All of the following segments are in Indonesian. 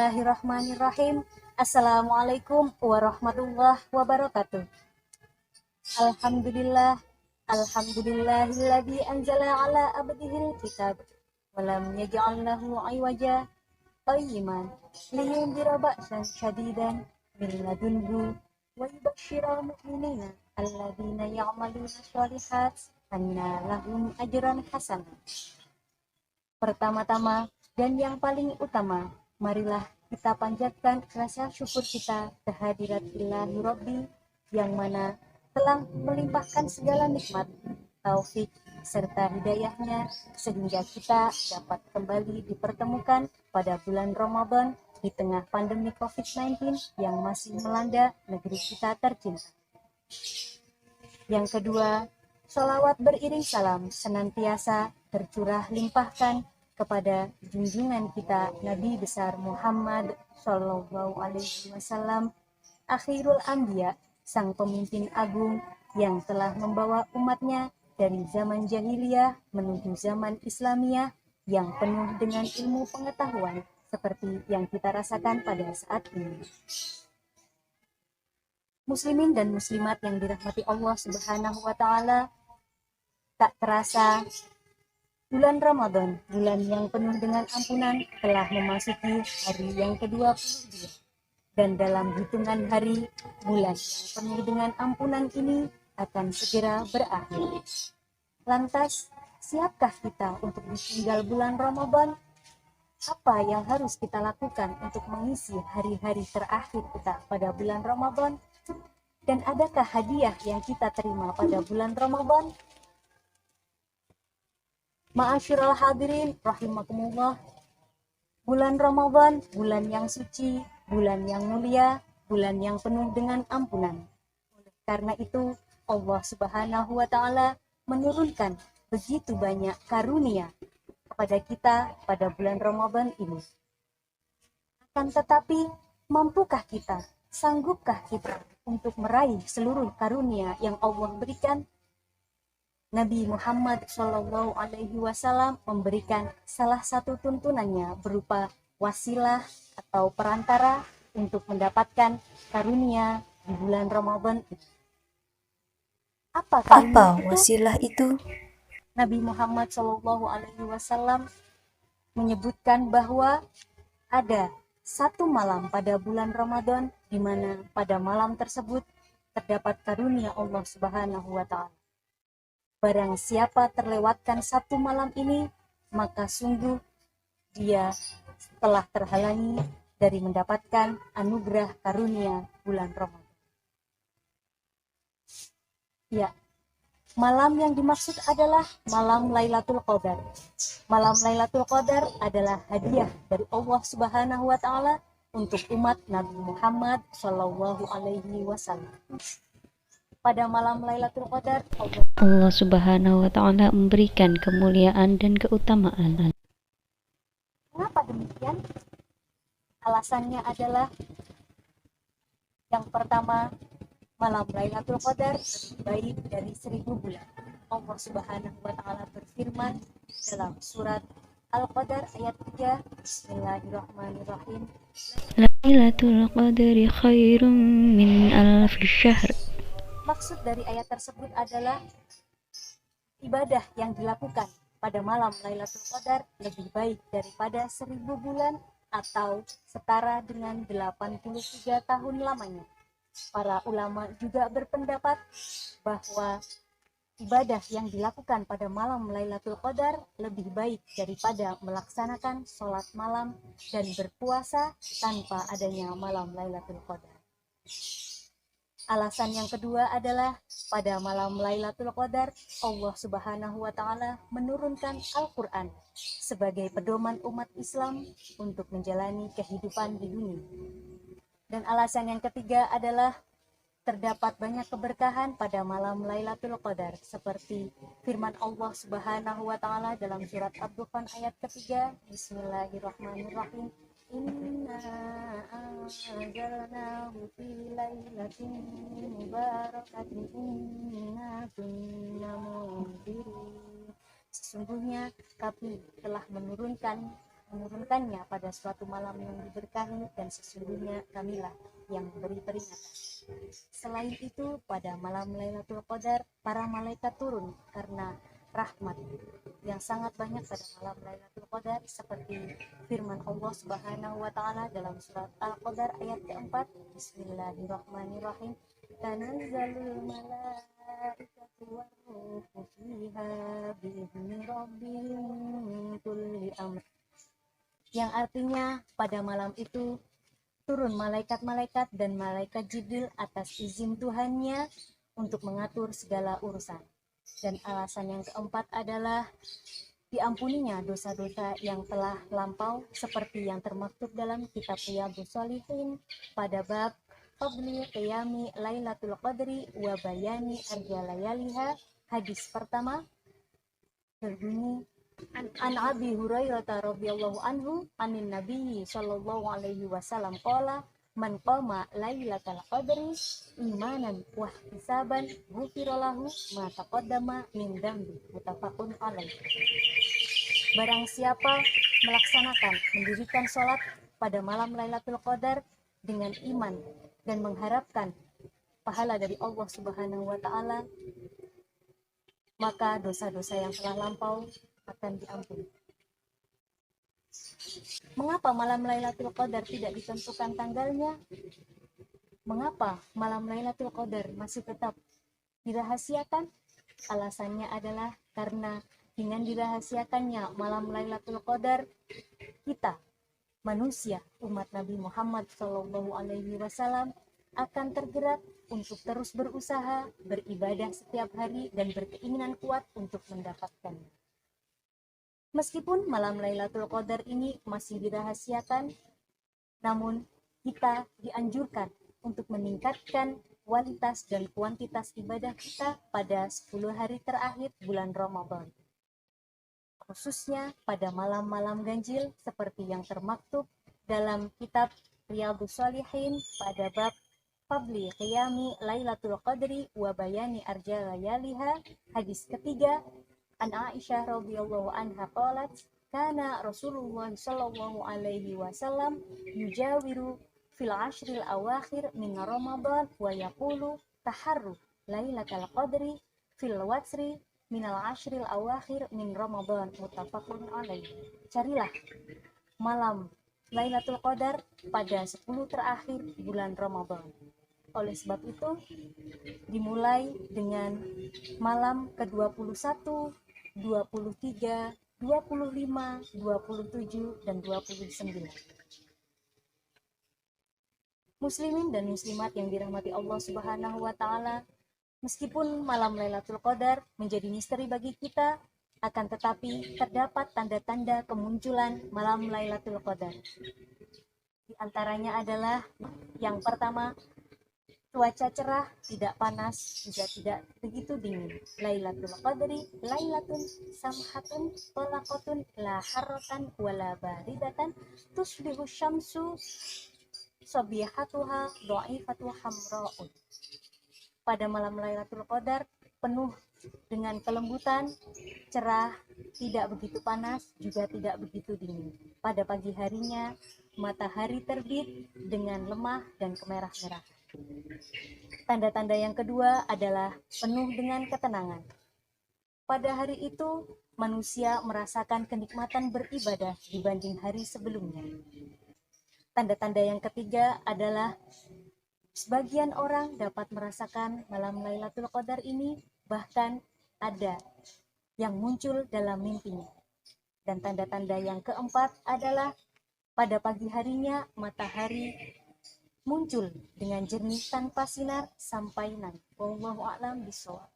Bismillahirrahmanirrahim. Assalamualaikum warahmatullahi wabarakatuh. Alhamdulillah, alhamdulillahilladzi anzala ala abdihil kitab wa lam yaj'al lahu 'iwaja qayyiman liyundhira ba'san syadidan min ladunhu wa yubashshiral mu'minina alladzina ya'maluna sholihat anna lahum ajran hasanah. Pertama-tama dan yang paling utama, marilah kita panjatkan rasa syukur kita kehadirat Ilahi Rabbi yang mana telah melimpahkan segala nikmat, taufik, serta hidayahnya sehingga kita dapat kembali dipertemukan pada bulan Ramadan di tengah pandemi COVID-19 yang masih melanda negeri kita tercinta. Yang kedua, sholawat beriring salam senantiasa tercurah limpahkan kepada junjungan kita Nabi besar Muhammad Shallallahu Alaihi Wasallam, akhirul anbiya, sang pemimpin agung yang telah membawa umatnya dari zaman jahiliyah menuju zaman Islamiyah yang penuh dengan ilmu pengetahuan seperti yang kita rasakan pada saat ini. Muslimin dan muslimat yang dirahmati Allah Subhanahu wa taala, tak terasa bulan Ramadan, bulan yang penuh dengan ampunan, telah memasuki hari yang ke-22. Dan dalam hitungan hari, bulan yang penuh dengan ampunan ini akan segera berakhir. Lantas, siapkah kita untuk ditinggal bulan Ramadan? Apa yang harus kita lakukan untuk mengisi hari-hari terakhir kita pada bulan Ramadan? Dan adakah hadiah yang kita terima pada bulan Ramadan? Ma'asyiral hadirin rahimakumullah. Bulan Ramadan, bulan yang suci, bulan yang mulia, bulan yang penuh dengan ampunan. Oleh karena itu, Allah Subhanahu wa taala menurunkan begitu banyak karunia kepada kita pada bulan Ramadan ini. Akan tetapi, mampukah kita, sanggupkah kita untuk meraih seluruh karunia yang Allah berikan? Nabi Muhammad Shallallahu Alaihi Wasallam memberikan salah satu tuntunannya berupa wasilah atau perantara untuk mendapatkan karunia di bulan Ramadan itu. Apa wasilah itu? Nabi Muhammad Shallallahu Alaihi Wasallam menyebutkan bahwa ada satu malam pada bulan Ramadan di mana pada malam tersebut terdapat karunia Allah Subhanahu wa taala. Barang siapa terlewatkan satu malam ini, maka sungguh dia telah terhalangi dari mendapatkan anugerah karunia bulan Ramadan. Ya, malam yang dimaksud adalah malam Lailatul Qadar. Malam Lailatul Qadar adalah hadiah dari Allah Subhanahu wa taala untuk umat Nabi Muhammad Shallallahu Alaihi Wasallam. Pada malam Lailatul Qadar, Allah Subhanahu wa taala memberikan kemuliaan dan keutamaan. Mengapa demikian? Alasannya adalah yang pertama, malam Lailatul Qadar lebih baik dari 1000 bulan. Allah Subhanahu wa taala berfirman dalam surat Al-Qadar ayat 3, Bismillahirrahmanirrahim. Lailatul Qadri khairum min alfi syahr. Maksud dari ayat tersebut adalah ibadah yang dilakukan pada malam Lailatul Qadar lebih baik daripada 1000 bulan atau setara dengan 83 tahun lamanya. Para ulama juga berpendapat bahwa ibadah yang dilakukan pada malam Lailatul Qadar lebih baik daripada melaksanakan sholat malam dan berpuasa tanpa adanya malam Lailatul Qadar. Alasan yang kedua adalah pada malam Lailatul Qadar Allah Subhanahu wa taala menurunkan Al-Qur'an sebagai pedoman umat Islam untuk menjalani kehidupan di dunia. Dan alasan yang ketiga adalah terdapat banyak keberkahan pada malam Lailatul Qadar seperti firman Allah Subhanahu wa taala dalam surat Ad-Dukhan ayat ketiga, Bismillahirrahmanirrahim. Inna anzalnahu fi lailatin mubarakatin inna kunna munzirin. Sesungguhnya kami telah menurunkan menurunkannya pada suatu malam yang diberkahi, dan sesungguhnya kamilah yang beri peringatan. Selain itu, pada malam Lailatul Qadar, para malaikat turun karena rahmat yang sangat banyak pada malam Lailatul Qadar, seperti firman Allah Subhanahu wa taala dalam surat Al-Qadar ayat keempat, Bismillahirrahmanirrahim. Tanazzalul malaikatu warruhu fiha biizni rabbihim min kulli amr. Yang artinya pada malam itu turun malaikat-malaikat dan malaikat Jibril atas izin Tuhannya untuk mengatur segala urusan. Dan alasan yang keempat adalah diampuninya dosa-dosa yang telah lampau, seperti yang termaktub dalam kitab Riyadhus Shalihin pada bab Fadli Qiyami Lailatul Qadri wa Bayani Arja Layaliha. Hadis pertama berbunyi, An Abi Hurairah radhiyallahu anhu anin Nabi sallallahu alaihi wasallam qala man qama lailatal qadri imanan wa ihtisaban ghufira lahu ma taqaddama min dzambi. Muttafaqun alaih. Barang siapa melaksanakan mendirikan sholat pada malam Lailatul Qadar dengan iman dan mengharapkan pahala dari Allah Subhanahu wa taala, maka dosa-dosa yang telah lampau akan diampuni. Mengapa malam Lailatul Qadar tidak ditentukan tanggalnya? Mengapa malam Lailatul Qadar masih tetap dirahasiakan? Alasannya adalah karena dengan dirahasiakannya malam Lailatul Qadar, kita manusia umat Nabi Muhammad SAW akan tergerak untuk terus berusaha, beribadah setiap hari, dan berkeinginan kuat untuk mendapatkannya. Meskipun malam Lailatul Qadar ini masih dirahasiakan, namun kita dianjurkan untuk meningkatkan kualitas dan kuantitas ibadah kita pada 10 hari terakhir bulan Ramadan, khususnya pada malam-malam ganjil seperti yang termaktub dalam kitab Riyadhus Shalihin pada bab Fadli Qiyami Lailatul Qadri wa Bayani Arja Layaliha. Hadis ketiga, An Aisyah radhiyallahu anha qalat, kana Rasulullah sallallahu alaihi wasallam yujawiru fil ashril awakhir min Ramadan wa yaqulu taharru Lailatul Qadri fil watsri minal ashril awakhir min Ramadan. Muttafaqun alaih. Carilah malam Lailatul Qadar pada 10 terakhir bulan Ramadan. Oleh sebab itu, dimulai dengan malam ke-21, 23, 25, 27, dan 29. Muslimin dan muslimat yang dirahmati Allah Subhanahu wa taala, meskipun malam Lailatul Qadar menjadi misteri bagi kita, akan tetapi terdapat tanda-tanda kemunculan malam Lailatul Qadar. Di antaranya adalah yang pertama, cuaca cerah, tidak panas, juga tidak begitu dingin. Lailatul Qadri lailatun samhatun tolakotun la harrotan wala baridatan tusbihu syamsu sobihatuha do'ifatu hamra'un. Pada malam Lailatul Qadar penuh dengan kelembutan, cerah, tidak begitu panas, juga tidak begitu dingin. Pada pagi harinya, matahari terbit dengan lemah dan kemerah-merahan. Tanda-tanda yang kedua adalah penuh dengan ketenangan. Pada hari itu, manusia merasakan kenikmatan beribadah dibanding hari sebelumnya. Tanda-tanda yang ketiga adalah sebagian orang dapat merasakan malam Lailatul Qadar ini, bahkan ada yang muncul dalam mimpinya. Dan tanda-tanda yang keempat adalah pada pagi harinya matahari muncul dengan jernih tanpa sinar sampai nanti. Wallahu a'lam bishawab.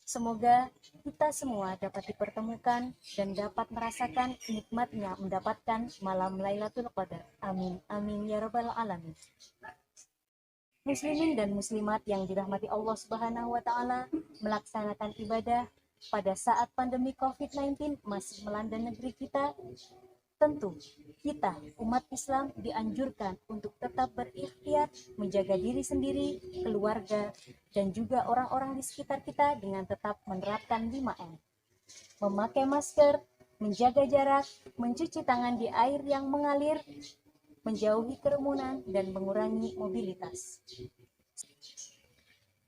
Semoga kita semua dapat dipertemukan dan dapat merasakan nikmatnya mendapatkan malam Lailatul Qadar. Amin. Amin ya rabbal alamin. Muslimin dan muslimat yang dirahmati Allah Subhanahu wa taala, melaksanakan ibadah pada saat pandemi COVID-19 masih melanda negeri kita, tentu kita umat Islam dianjurkan untuk tetap berikhtiar menjaga diri sendiri, keluarga, dan juga orang-orang di sekitar kita dengan tetap menerapkan 5M. Memakai masker, menjaga jarak, mencuci tangan di air yang mengalir, menjauhi kerumunan, dan mengurangi mobilitas.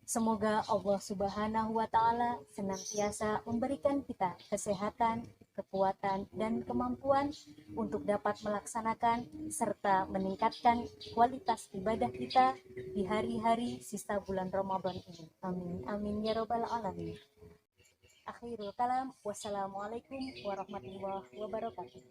Semoga Allah Subhanahu wa Ta'ala senantiasa memberikan kita kesehatan, kekuatan, dan kemampuan untuk dapat melaksanakan serta meningkatkan kualitas ibadah kita di hari-hari sisa bulan Ramadan ini. Amin. Amin ya Rabbal 'Alamin. Akhirul kalam, wassalamualaikum warahmatullahi wabarakatuh.